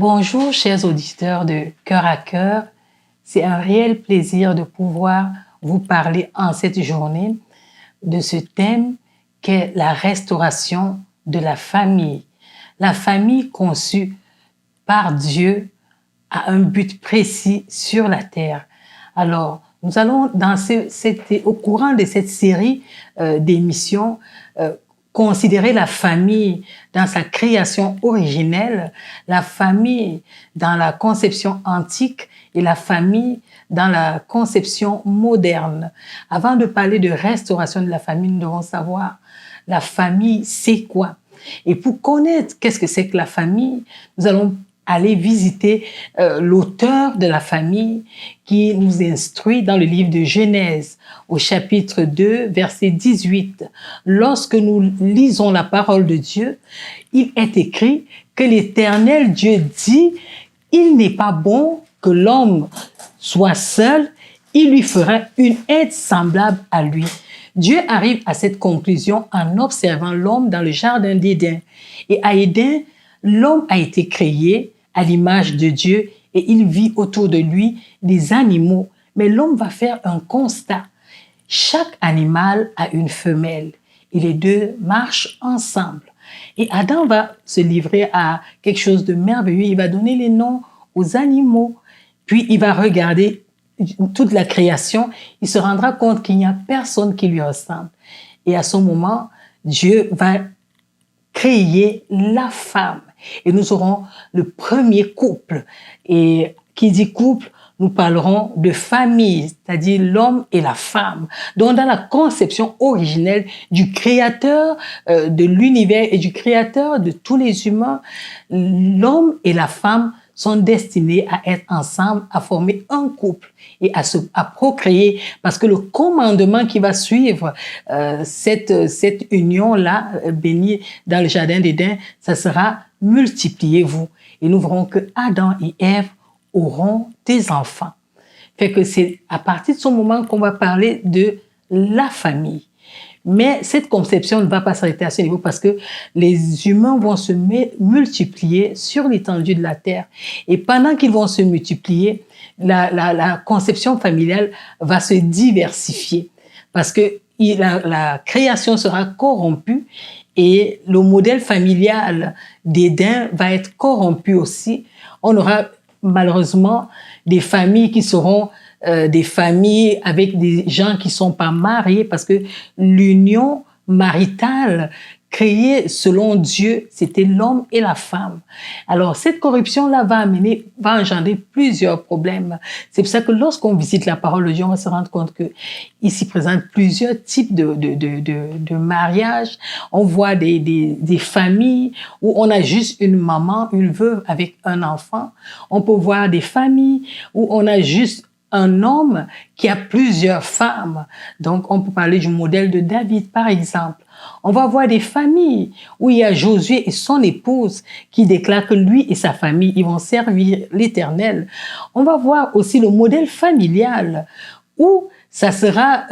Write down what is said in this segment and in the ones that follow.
Bonjour, chers auditeurs de Cœur à Cœur. C'est un réel plaisir de pouvoir vous parler en cette journée de ce thème qu'est la restauration de la famille. La famille conçue par Dieu a un but précis sur la terre. Alors, nous allons, au courant de cette série d'émissions, considérer la famille dans sa création originelle, la famille dans la conception antique et la famille dans la conception moderne. Avant de parler de restauration de la famille, nous devons savoir la famille, c'est quoi? Et pour connaître qu'est-ce que c'est que la famille, nous allons aller visiter l'auteur de la famille qui nous instruit dans le livre de Genèse au chapitre 2, verset 18. Lorsque nous lisons la parole de Dieu, il est écrit que l'Éternel Dieu dit « Il n'est pas bon que l'homme soit seul, il lui fera une aide semblable à lui. » Dieu arrive à cette conclusion en observant l'homme dans le jardin d'Éden. Et à Éden, l'homme a été créé à l'image de Dieu et il vit autour de lui des animaux. Mais l'homme va faire un constat. Chaque animal a une femelle et les deux marchent ensemble. Et Adam va se livrer à quelque chose de merveilleux. Il va donner les noms aux animaux. Puis il va regarder toute la création. Il se rendra compte qu'il n'y a personne qui lui ressemble. Et à ce moment, Dieu va créer la femme. Et nous aurons le premier couple. Et qui dit couple, nous parlerons de famille, c'est-à-dire l'homme et la femme. Donc, dans la conception originelle du créateur de l'univers et du créateur de tous les humains, l'homme et la femme sont destinés à être ensemble, à former un couple et à procréer. Parce que le commandement qui va suivre cette union-là, bénie dans le jardin d'Éden, ça sera « multipliez-vous ». Et nous verrons que Adam et Ève auront des enfants. Fait que c'est à partir de ce moment qu'on va parler de la famille. Mais cette conception ne va pas s'arrêter à ce niveau parce que les humains vont se multiplier sur l'étendue de la terre. Et pendant qu'ils vont se multiplier, la conception familiale va se diversifier parce que la création sera corrompue et le modèle familial d'Éden va être corrompu aussi. On aura malheureusement des familles qui seront des familles avec des gens qui sont pas mariés parce que l'union maritale créée selon Dieu, c'était l'homme et la femme. Alors, cette corruption-là va engendrer plusieurs problèmes. C'est pour ça que lorsqu'on visite la parole de Dieu, on va se rendre compte que ici présente plusieurs types de mariages. On voit des familles où on a juste une maman, une veuve avec un enfant. On peut voir des familles où on a juste un homme qui a plusieurs femmes. Donc, on peut parler du modèle de David, par exemple. On va voir des familles où il y a Josué et son épouse qui déclarent que lui et sa famille, ils vont servir l'Éternel. On va voir aussi le modèle familial où ça sera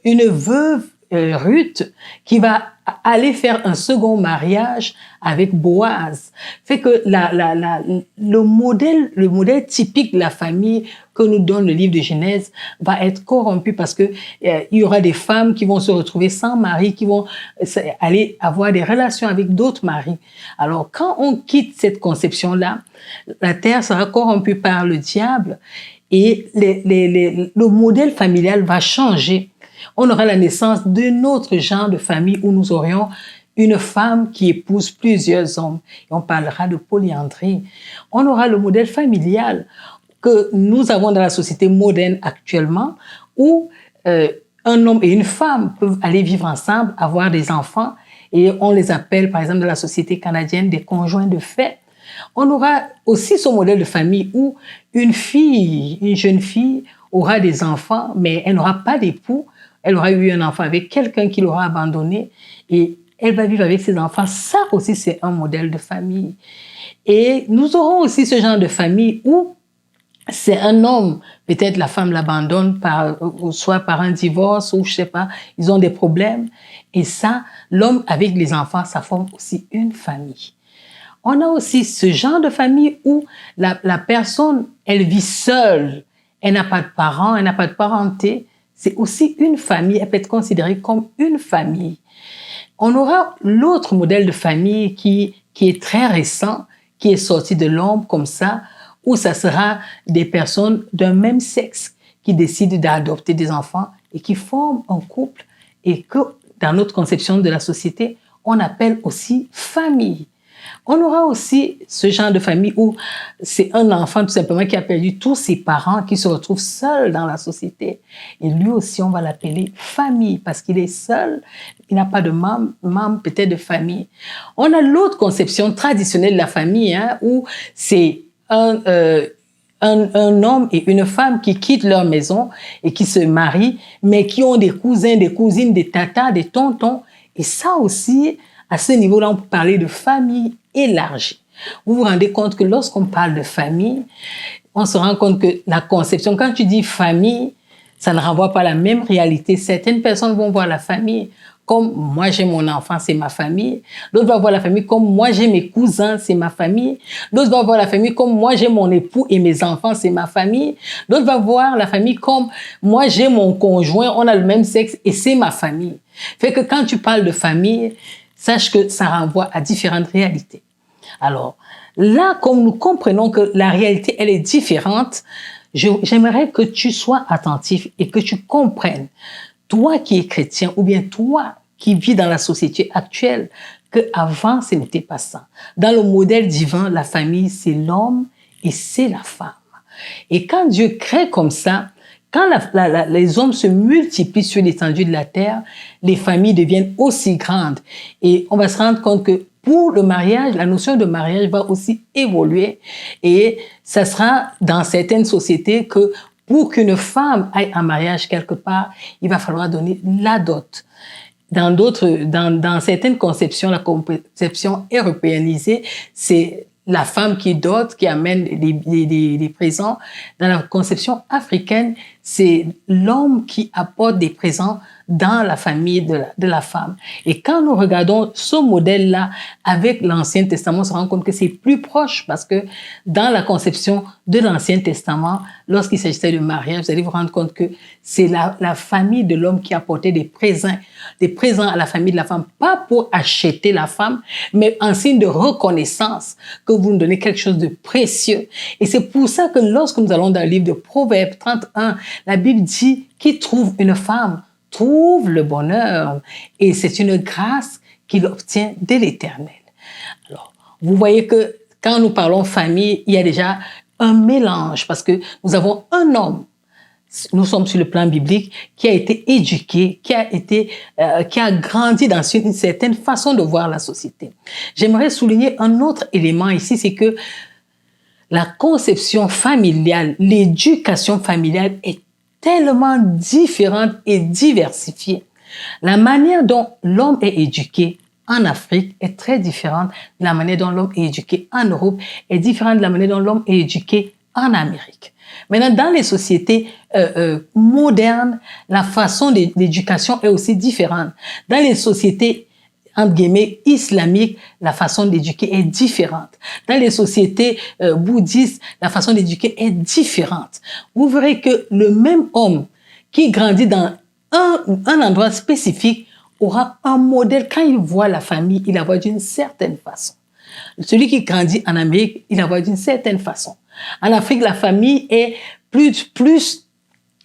une veuve Ruth qui va aller faire un second mariage avec Boaz. Fait que le modèle typique de la famille que nous donne le livre de Genèse va être corrompu parce que il y aura des femmes qui vont se retrouver sans mari, qui vont aller avoir des relations avec d'autres maris. Alors, quand on quitte cette conception-là, la terre sera corrompue par le diable et le modèle familial va changer. On aura la naissance d'un autre genre de famille où nous aurions une femme qui épouse plusieurs hommes. Et on parlera de polyandrie. On aura le modèle familial que nous avons dans la société moderne actuellement où un homme et une femme peuvent aller vivre ensemble, avoir des enfants et on les appelle, par exemple, dans la société canadienne, des conjoints de fait. On aura aussi ce modèle de famille où une jeune fille aura des enfants, mais elle n'aura pas d'époux. Elle aura eu un enfant avec quelqu'un qui l'aura abandonné et elle va vivre avec ses enfants. Ça aussi, c'est un modèle de famille. Et nous aurons aussi ce genre de famille où c'est un homme, peut-être la femme l'abandonne soit par un divorce ou je sais pas, ils ont des problèmes. Et ça, l'homme avec les enfants, ça forme aussi une famille. On a aussi ce genre de famille où la personne, elle vit seule. Elle n'a pas de parents, elle n'a pas de parenté. C'est aussi une famille, elle peut être considérée comme une famille. On aura l'autre modèle de famille qui est très récent, qui est sorti de l'ombre comme ça, où ça sera des personnes d'un même sexe qui décident d'adopter des enfants et qui forment un couple et que dans notre conception de la société, on appelle aussi famille. On aura aussi ce genre de famille où c'est un enfant tout simplement qui a perdu tous ses parents, qui se retrouve seul dans la société. Et lui aussi, on va l'appeler famille parce qu'il est seul, il n'a pas de membre peut-être de famille. On a l'autre conception traditionnelle de la famille où c'est un homme et une femme qui quittent leur maison et qui se marient, mais qui ont des cousins, des cousines, des tatas, des tontons. Et ça aussi, à ce niveau-là, on peut parler de famille élargie. Vous vous rendez compte que lorsqu'on parle de famille, on se rend compte que la conception, quand tu dis famille, ça ne renvoie pas à la même réalité. Certaines personnes vont voir la famille comme moi j'ai mon enfant, c'est ma famille. D'autres vont voir la famille comme moi j'ai mes cousins, c'est ma famille. D'autres vont voir la famille comme moi j'ai mon époux et mes enfants, c'est ma famille. D'autres vont voir la famille comme moi j'ai mon conjoint, on a le même sexe et c'est ma famille. Fait que quand tu parles de famille, sache que ça renvoie à différentes réalités. Alors, là, comme nous comprenons que la réalité, elle est différente, j'aimerais que tu sois attentif et que tu comprennes, toi qui es chrétien ou bien toi qui vis dans la société actuelle, qu'avant, ce n'était pas ça. Dans le modèle divin, la famille, c'est l'homme et c'est la femme. Et quand Dieu crée comme ça, quand les hommes se multiplient sur l'étendue de la terre, les familles deviennent aussi grandes. Et on va se rendre compte que pour le mariage, la notion de mariage va aussi évoluer. Et ça sera dans certaines sociétés que pour qu'une femme aille en mariage quelque part, il va falloir donner la dot. Dans certaines conceptions, la conception européanisée, c'est la femme qui dote, qui amène des présents. Dans la conception africaine, c'est l'homme qui apporte des présents dans la famille de la femme. Et quand nous regardons ce modèle-là avec l'Ancien Testament, on se rend compte que c'est plus proche parce que dans la conception de l'Ancien Testament, lorsqu'il s'agissait de mariage, vous allez vous rendre compte que c'est la famille de l'homme qui apportait des présents à la famille de la femme, pas pour acheter la femme, mais en signe de reconnaissance que vous nous donnez quelque chose de précieux. Et c'est pour ça que lorsque nous allons dans le livre de Proverbes 31, la Bible dit qu'il trouve une femme trouve le bonheur et c'est une grâce qu'il obtient de l'Éternel. Alors, vous voyez que quand nous parlons famille, il y a déjà un mélange parce que nous avons un homme, nous sommes sur le plan biblique, qui a été éduqué, qui a grandi dans une certaine façon de voir la société. J'aimerais souligner un autre élément ici, c'est que la conception familiale, l'éducation familiale est tellement différente et diversifiée. La manière dont l'homme est éduqué en Afrique est très différente de la manière dont l'homme est éduqué en Europe, est différente de la manière dont l'homme est éduqué en Amérique. Maintenant, dans les sociétés modernes, la façon d'éducation est aussi différente. Dans les sociétés entre guillemets, islamiques, la façon d'éduquer est différente. Dans les sociétés bouddhistes, la façon d'éduquer est différente. Vous verrez que le même homme qui grandit dans un endroit spécifique aura un modèle. Quand il voit la famille, il la voit d'une certaine façon. Celui qui grandit en Amérique, il la voit d'une certaine façon. En Afrique, la famille est plus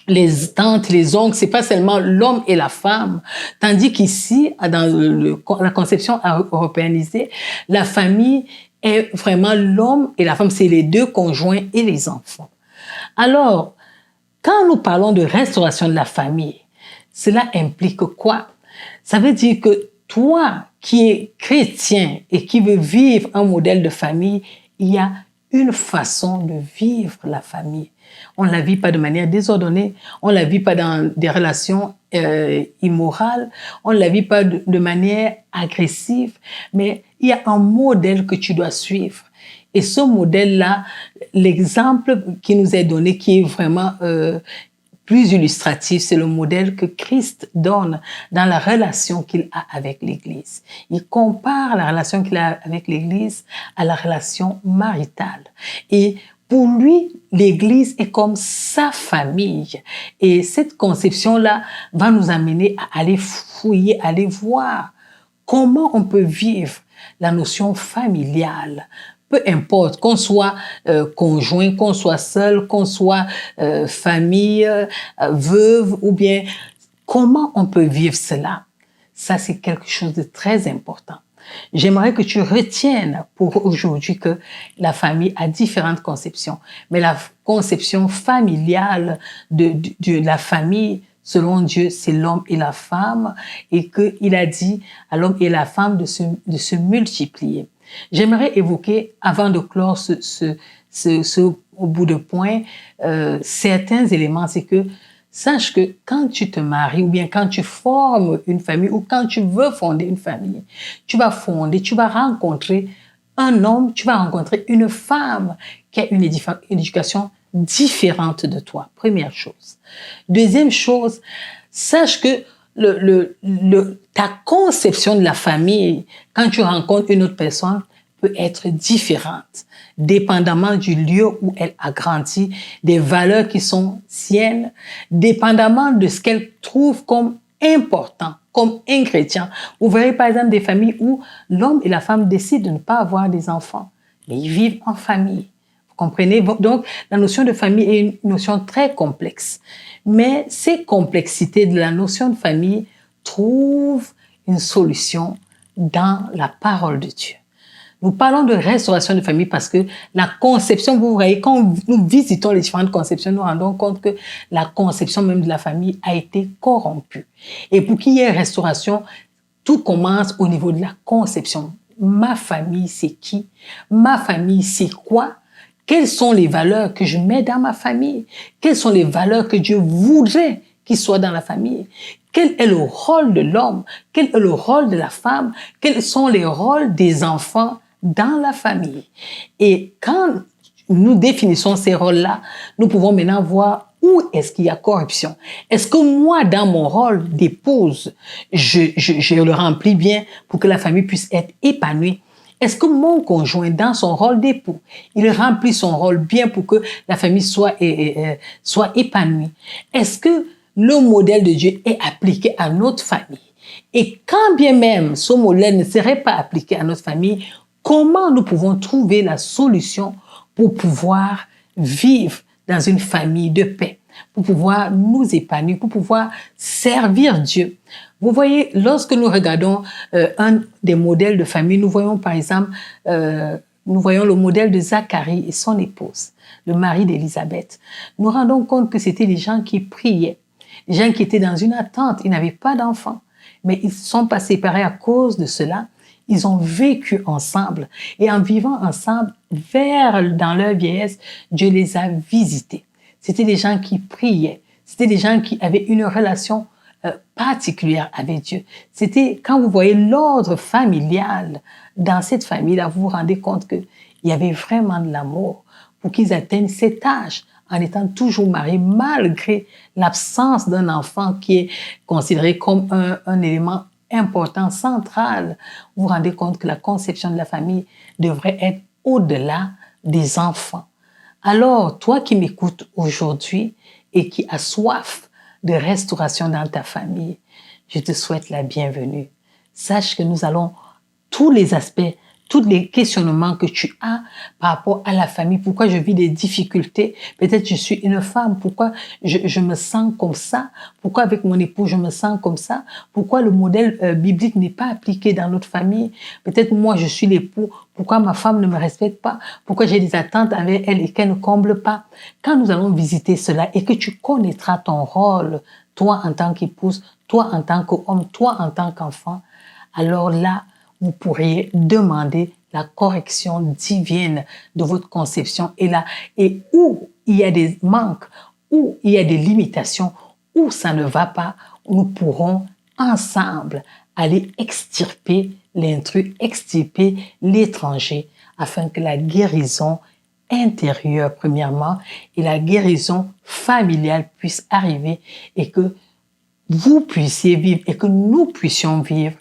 les tantes, les oncles, c'est pas seulement l'homme et la femme. Tandis qu'ici, dans la conception européanisée, la famille est vraiment l'homme et la femme, c'est les deux conjoints et les enfants. Alors, quand nous parlons de restauration de la famille, cela implique quoi? Ça veut dire que toi, qui es chrétien et qui veux vivre un modèle de famille, il y a une façon de vivre la famille. On ne la vit pas de manière désordonnée, on ne la vit pas dans des relations immorales, on ne la vit pas de manière agressive, mais il y a un modèle que tu dois suivre. Et ce modèle-là, l'exemple qui nous est donné, qui est vraiment plus illustratif, c'est le modèle que Christ donne dans la relation qu'il a avec l'Église. Il compare la relation qu'il a avec l'Église à la relation maritale. Et pour lui, l'Église est comme sa famille. Et cette conception-là va nous amener à aller fouiller, à aller voir comment on peut vivre la notion familiale. Peu importe, qu'on soit conjoint, qu'on soit seul, qu'on soit famille, veuve, ou bien comment on peut vivre cela. Ça, c'est quelque chose de très important. J'aimerais que tu retiennes pour aujourd'hui que la famille a différentes conceptions, mais la conception familiale de la famille, selon Dieu, c'est l'homme et la femme, et qu'il a dit à l'homme et la femme de se multiplier. J'aimerais évoquer, avant de clore au bout de point, certains éléments. C'est que sache que quand tu te maries ou bien quand tu formes une famille ou quand tu veux fonder une famille, tu vas rencontrer un homme, tu vas rencontrer une femme qui a une éducation différente de toi. Première chose. Deuxième chose, sache que ta conception de la famille, quand tu rencontres une autre personne, peut être différente, dépendamment du lieu où elle a grandi, des valeurs qui sont siennes, dépendamment de ce qu'elle trouve comme important, comme ingrédient. Vous verrez par exemple des familles où l'homme et la femme décident de ne pas avoir des enfants, mais ils vivent en famille. Vous comprenez? Donc, la notion de famille est une notion très complexe. Mais ces complexités de la notion de famille trouvent une solution dans la parole de Dieu. Nous parlons de restauration de famille parce que la conception, vous voyez, quand nous visitons les différentes conceptions, nous nous rendons compte que la conception même de la famille a été corrompue. Et pour qu'il y ait restauration, tout commence au niveau de la conception. Ma famille, c'est qui? Ma famille, c'est quoi? Quelles sont les valeurs que je mets dans ma famille? Quelles sont les valeurs que Dieu voudrait qu'ils soient dans la famille? Quel est le rôle de l'homme? Quel est le rôle de la femme? Quels sont les rôles des enfants dans la famille? Et quand nous définissons ces rôles-là, nous pouvons maintenant voir où est-ce qu'il y a corruption. Est-ce que moi, dans mon rôle d'épouse, je le remplis bien pour que la famille puisse être épanouie? Est-ce que mon conjoint, dans son rôle d'époux, il remplit son rôle bien pour que la famille soit épanouie? Est-ce que le modèle de Dieu est appliqué à notre famille? Et quand bien même ce modèle ne serait pas appliqué à notre famille, comment nous pouvons trouver la solution pour pouvoir vivre dans une famille de paix, pour pouvoir nous épanouir, pour pouvoir servir Dieu? Vous voyez, lorsque nous regardons un des modèles de famille, nous voyons par exemple, nous voyons le modèle de Zacharie et son épouse, le mari d'Élisabeth. Nous rendons compte que c'était des gens qui priaient, des gens qui étaient dans une attente, ils n'avaient pas d'enfants, mais ils ne se sont pas séparés à cause de cela. Ils ont vécu ensemble et en vivant ensemble, dans leur vieillesse, Dieu les a visités. C'était des gens qui priaient, c'était des gens qui avaient une relation particulière avec Dieu. C'était quand vous voyez l'ordre familial dans cette famille-là, vous vous rendez compte qu'il y avait vraiment de l'amour pour qu'ils atteignent cet âge en étant toujours mariés malgré l'absence d'un enfant qui est considéré comme un élément important, central. Vous vous rendez compte que la conception de la famille devrait être au-delà des enfants. Alors, toi qui m'écoutes aujourd'hui et qui as soif de restauration dans ta famille, je te souhaite la bienvenue. Sache que nous allons, tous les aspects, tous les questionnements que tu as par rapport à la famille, pourquoi je vis des difficultés, peut-être je suis une femme, pourquoi je me sens comme ça, pourquoi avec mon époux je me sens comme ça, pourquoi le modèle biblique n'est pas appliqué dans notre famille, peut-être moi je suis l'époux, pourquoi ma femme ne me respecte pas, pourquoi j'ai des attentes avec elle et qu'elle ne comble pas. Quand nous allons visiter cela et que tu connaîtras ton rôle, toi en tant qu'épouse, toi en tant qu'homme, toi en tant qu'enfant, alors là, vous pourriez demander la correction divine de votre conception et où il y a des manques, où il y a des limitations, où ça ne va pas, nous pourrons ensemble aller extirper l'intrus, extirper l'étranger, afin que la guérison intérieure premièrement et la guérison familiale puisse arriver et que vous puissiez vivre et que nous puissions vivre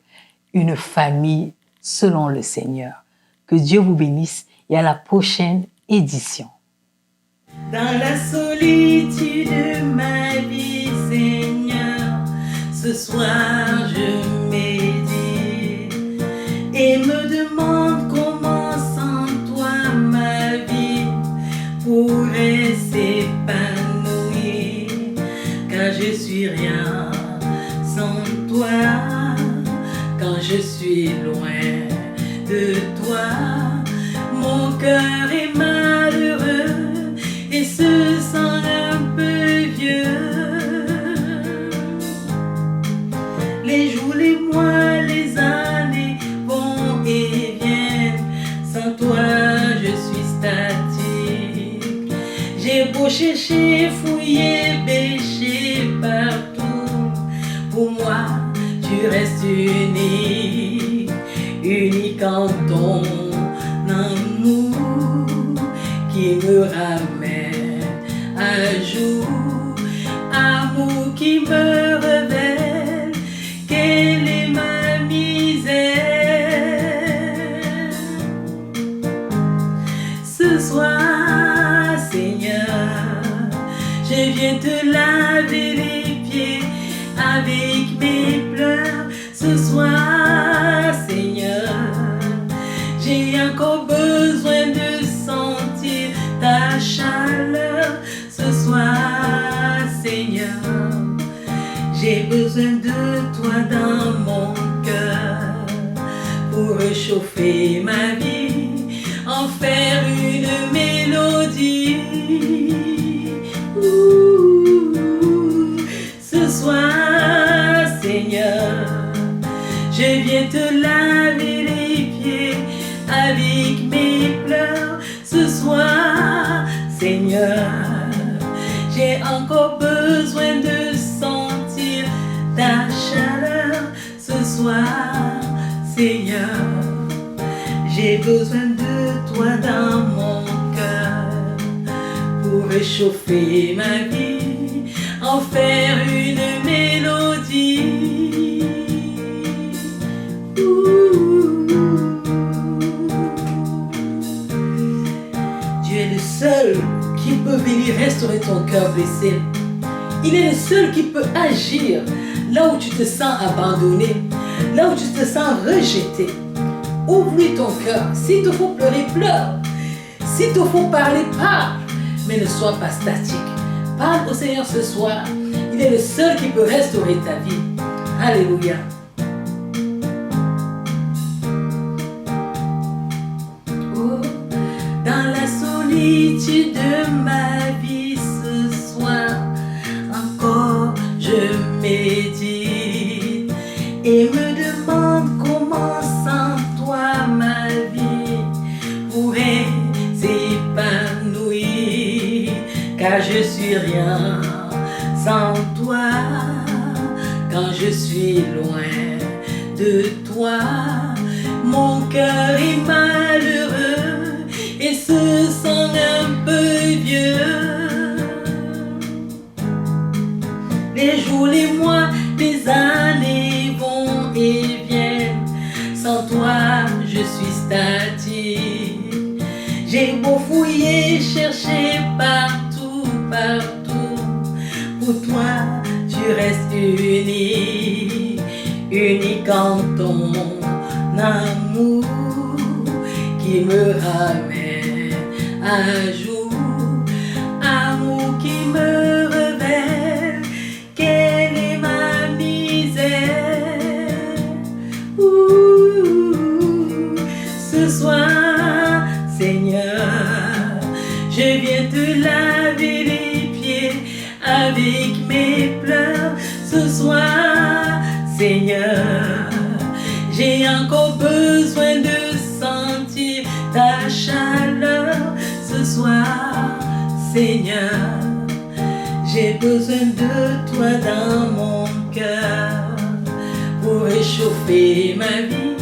une famille selon le Seigneur. Que Dieu vous bénisse et à la prochaine édition. Dans la solitude de ma vie, Seigneur, ce soir je médite et me demande comment sans toi ma vie pourrait s'épanouir, car je suis rien sans toi, quand je suis loin de toi, mon cœur est malheureux et se sent un peu vieux. Les jours, les mois, les années vont et viennent, sans toi je suis statique. J'ai beau chercher, fouiller, bêcher partout, pour moi tu restes unique, unique en ton amour qui me ramène un jour, amour qui me révèle quelle est ma misère. Ce soir, Seigneur, je viens te laver les pieds avec mes pleurs. Ce soir, Seigneur, j'ai encore besoin de sentir ta chaleur. Ce soir, Seigneur, j'ai besoin de toi dans mon cœur pour réchauffer ma vie, en faire une mélodie. Ce soir, Seigneur, je viens te laver les pieds avec mes pleurs. Ce soir, Seigneur, j'ai encore besoin de sentir ta chaleur. Ce soir, Seigneur, j'ai besoin de toi dans mon cœur pour réchauffer ma vie, en faire une mélodie. Dieu est le seul qui peut venir restaurer ton cœur blessé. Il est le seul qui peut agir là où tu te sens abandonné, là où tu te sens rejeté. Ouvre-lui ton cœur. S'il te faut pleurer, pleure. S'il te faut parler, parle. Mais ne sois pas statique. Parle au Seigneur ce soir. Il est le seul qui peut restaurer ta vie. Alléluia. Oh, dans la solitude de ma vie ce soir, encore je médite et me demande comment sans toi ma vie pourrait s'épanouir, car je suis rien sans toi, quand je suis loin de toi, mon cœur est malheureux et se sent un peu vieux. Les jours, les mois, les années vont et viennent, sans toi je suis statique. J'ai beau fouiller, chercher partout, partout, pour toi tu restes unique, unique en ton amour qui me ramène un jour, amour qui me révèle quelle est ma misère. Ce soir, Seigneur, je viens te laver les pieds avec mes pleurs. Ce soir, Seigneur, j'ai encore besoin de sentir ta chaleur. Ce soir, Seigneur, j'ai besoin de toi dans mon cœur pour réchauffer ma vie,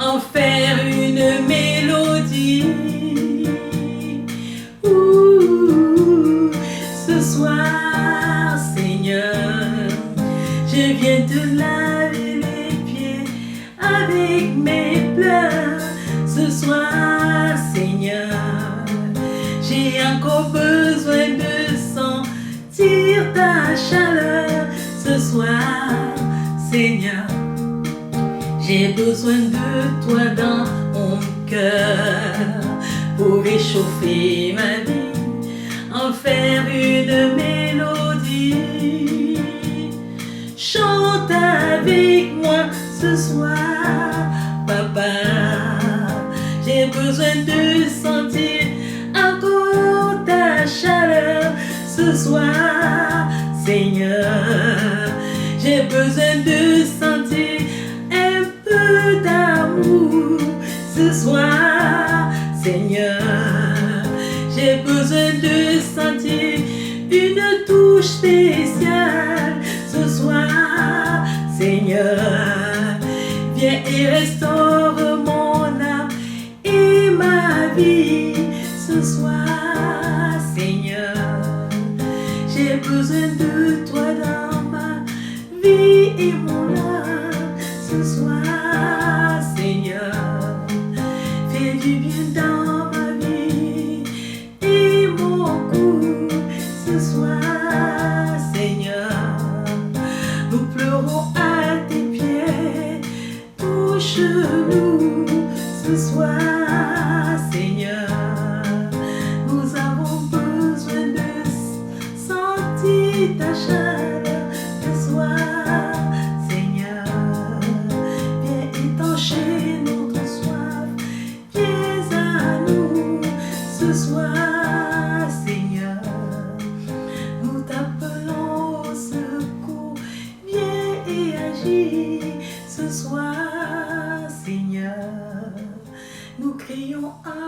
en faire une mélodie. J'ai besoin de toi dans mon cœur pour réchauffer ma vie, en faire une mélodie. Chante avec moi ce soir, papa. J'ai besoin de sentir encore ta chaleur ce soir, Seigneur. J'ai besoin de sentir un peu d'amour ce soir, Seigneur. J'ai besoin de sentir une touche spéciale ce soir, Seigneur. Viens et restaure mon âme et ma vie ce soir, Seigneur. J'ai besoin de toi dans ma vie et mon âme ce soir, Seigneur. Fais du bien dans ma vie et mon cou ce soir, Seigneur. Nous pleurons à tes pieds, touche-nous ce soir, Seigneur. Nous avons besoin de sentir ta chaleur ce soir, Seigneur. Viens étancher notre soif, viens à nous ce soir, Seigneur. Nous t'appelons au secours, viens et agis ce soir, Seigneur. Nous crions à